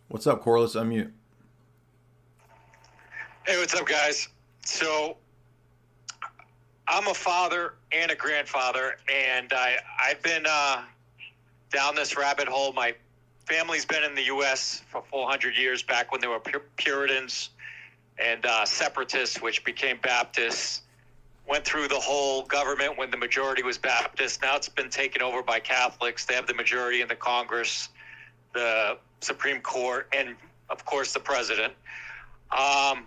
What's up, Corliss? Unmute. Hey, what's up, guys? So, I'm a father and a grandfather, and I've been down this rabbit hole. My family's been in the U.S. for 400 years, back when they were Puritans and separatists, which became Baptists. Went through the whole government when the majority was Baptist. Now it's been taken over by Catholics. They have the majority in the Congress, the Supreme Court, and, of course, the president. I'm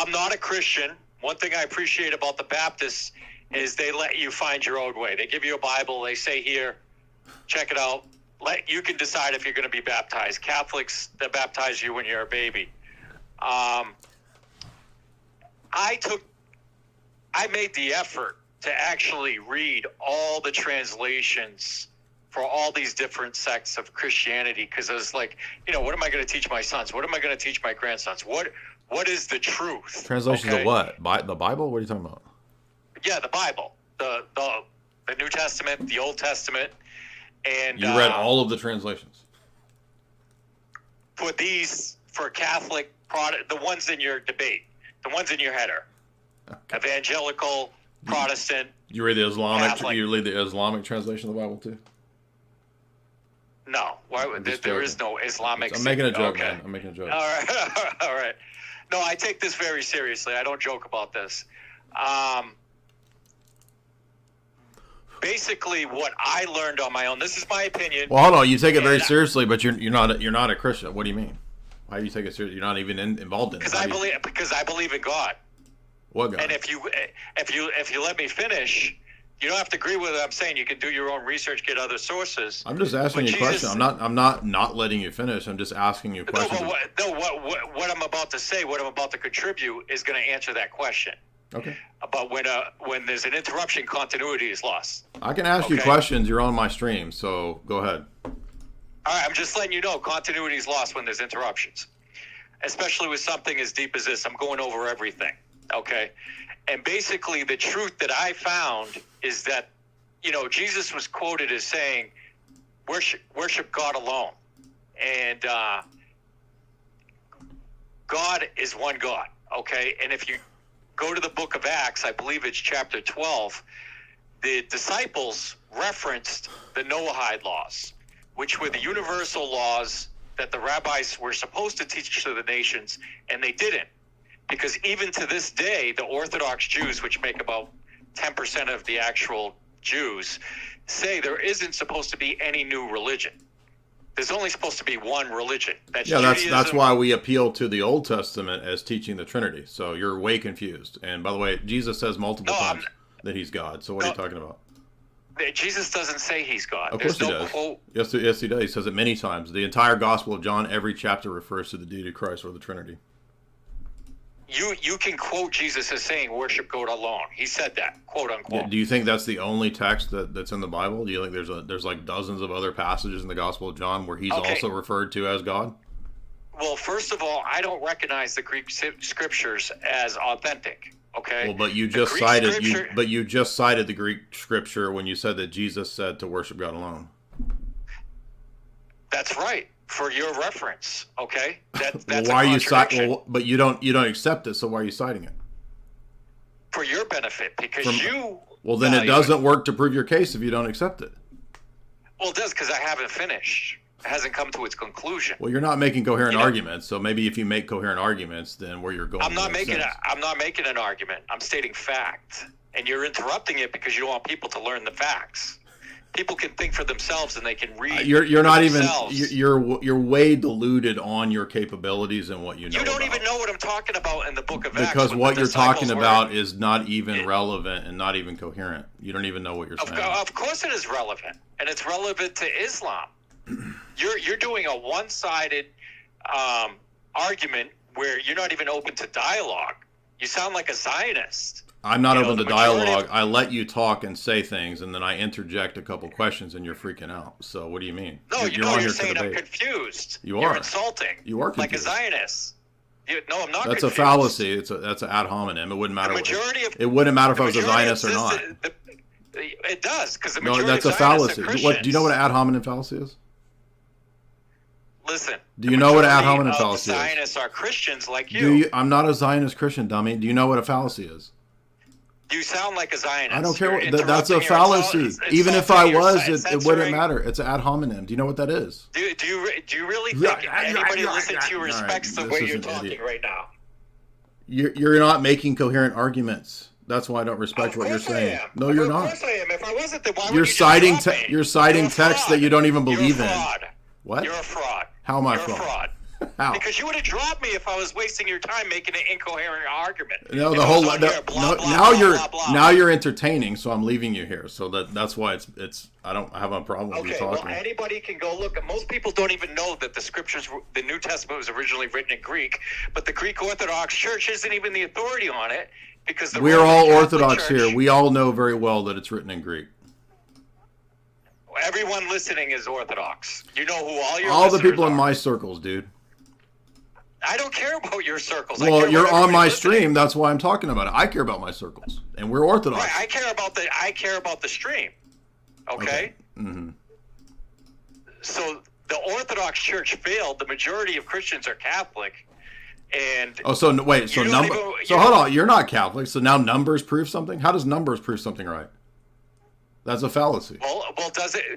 not a Christian. One thing I appreciate about the Baptists is they let you find your own way. They give you a Bible. They say, here, check it out. You can decide if you're going to be baptized. Catholics, they baptize you when you're a baby. I made the effort to actually read all the translations for all these different sects of Christianity, because I was like, what am I going to teach my sons? What am I going to teach my grandsons? What is the truth? Translations of what? The Bible? What are you talking about? Yeah, the Bible, the New Testament, the Old Testament, and you read all of the translations. For Catholic product, the ones in your debate, the ones in your header, okay. Evangelical, Protestant. You read the Islamic. Catholic. You read the Islamic translation of the Bible too. No, there is no Islamic. I'm making a joke, okay. Man. I'm making a joke. All right, all right. No, I take this very seriously. I don't joke about this. Basically, what I learned on my own. This is my opinion. Well, hold on. You take it very seriously, but you're not a Christian. What do you mean? Why do you take it seriously? You're not even involved in it. Because I believe in God. What God? And if you let me finish. You don't have to agree with what I'm saying. You can do your own research, get other sources. I'm just asking you a question. I'm not letting you finish. I'm just asking you questions. What I'm about to say, what I'm about to contribute, is going to answer that question. Okay. About when there's an interruption, continuity is lost. I can ask you questions. You're on my stream, so go ahead. All right. I'm just letting you know continuity is lost when there's interruptions, especially with something as deep as this. I'm going over everything. Okay. And basically, the truth that I found is that, Jesus was quoted as saying, worship God alone. And God is one God, okay? And if you go to the book of Acts, I believe it's chapter 12, the disciples referenced the Noahide laws, which were the universal laws that the rabbis were supposed to teach to the nations, and they didn't. Because even to this day, the Orthodox Jews, which make about 10% of the actual Jews, say there isn't supposed to be any new religion. There's only supposed to be one religion. That's why we appeal to the Old Testament as teaching the Trinity. So you're way confused. And by the way, Jesus says multiple times that he's God. So what are you talking about? Jesus doesn't say he's God. Of course he does. Quote. Yes, he does. He says it many times. The entire Gospel of John, every chapter refers to the deity of Christ or the Trinity. You can quote Jesus as saying, worship God alone. He said that, quote unquote. Yeah, do you think that's the only text that's in the Bible? Do you think there's like dozens of other passages in the Gospel of John where he's also referred to as God? Well, first of all, I don't recognize the Greek scriptures as authentic. Okay. Well, but you just cited the Greek scripture when you said that Jesus said to worship God alone. That's right. For your reference, okay? That's why are you citing? But you don't accept it. So why are you citing it? For your benefit, because you. Well, then it doesn't work to prove your case if you don't accept it. Well, it does, because I haven't finished. It hasn't come to its conclusion. Well, you're not making coherent arguments. So maybe if you make coherent arguments, then where you're going. I'm not making an argument. I'm stating fact, and you're interrupting it because you don't want people to learn the facts. People can think for themselves and they can read. You're not themselves. You're way deluded on your capabilities and what you know. You don't even know what I'm talking about in the book of Acts. Because what you're talking about is not even relevant and not even coherent. You don't even know what you're saying. Of course it is relevant, and it's relevant to Islam. You're doing a one-sided argument where you're not even open to dialogue. You sound like a Zionist. I'm not open to dialogue. I let you talk and say things, and then I interject a couple questions, and you're freaking out. So what do you mean? No, you're saying I'm confused. You're insulting. You are confused. Like a Zionist. No, I'm not. That's confused. A fallacy. That's an ad hominem. It wouldn't matter. It wouldn't matter if I was a Zionist or not. It does, because the majority that's of a fallacy. Zionists are Christians. Do you know what an ad hominem fallacy is? listen. Do you know what ad majority hominem of fallacy is? Zionists are Christians like you. I'm not a Zionist Christian, dummy. Do you know what a fallacy is? You sound like a Zionist. I don't care. You're That's a interrupting, fallacy. Even if I was, it wouldn't censoring. matter. It's ad hominem. Do you know what that is? Do you really think anybody listening to you respects the this way is you're an talking idiot. right now? You're not making coherent arguments. That's why I don't respect what you're Of course saying. I am. No, you're Of not. course I am. If I wasn't, then why would You're you just citing drop me? you're citing You're a texts that fraud. you don't even believe You're a in. fraud. What? You're a fraud. How am I You're a fraud? How? Because you would have dropped me if I was wasting your time making an incoherent argument. No, If the I whole was on here, blah, blah, now blah, you're blah, blah. now you're entertaining, so I'm leaving you here. So that's why it's I don't have a problem with you Okay, talking. well, anybody can go look. Most people don't even know that the scriptures, the New Testament was originally written in Greek, but the Greek Orthodox Church isn't even the authority on it because the We're Roman all Catholic Orthodox Church, here. We all know very well that it's written in Greek. Everyone listening is Orthodox. You know who all your All the listeners people in are. my circles, dude. I don't care about your circles. I Well, care you're about on my everybody listening. stream. That's why I'm talking about it. I care about my circles, and we're Orthodox. Right, I care about the stream. Okay. Mm-hmm. So the Orthodox Church failed. The majority of Christians are Catholic, and Oh, so wait. So You don't number. even- So you- hold on. You're not Catholic. So now numbers prove something. How does numbers prove something right? That's a fallacy. well,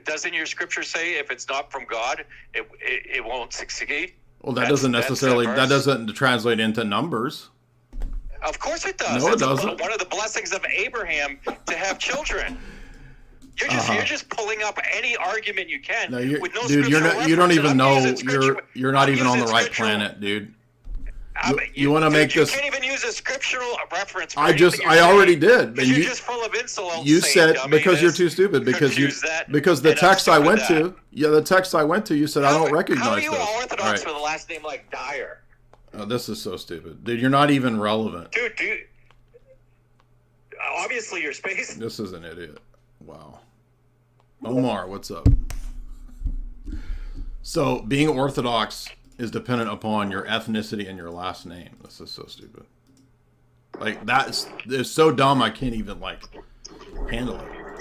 doesn't your scripture say if it's not from God, it won't succeed? Well, that That's- doesn't that's necessarily. that That verse. doesn't translate into numbers. Of course it does. No, it It's doesn't. one of the blessings of Abraham to have children. You're just pulling up any argument you can No, with no dude, you scriptural don't reference, even and I'm know using scripture- you're not I'm even on the using right scriptural- planet, dude. You wanna make dude, this- You can't even use a scriptural reference. For I anything you're already saying, did. because And you're just full of insults. You saying said dummy because you're this, too stupid because confuse that, because the and I'm text I stupid went that. to the text I went to you said I don't recognize How are you this. an Orthodox All right. with a last name like Dyer? Oh, this is so stupid, dude. You're not even relevant. Dude. Obviously, you're space. This is an idiot. Wow. Omar, what's up? So being Orthodox is dependent upon your ethnicity and your last name. This is so stupid. Like it's so dumb I can't even handle it.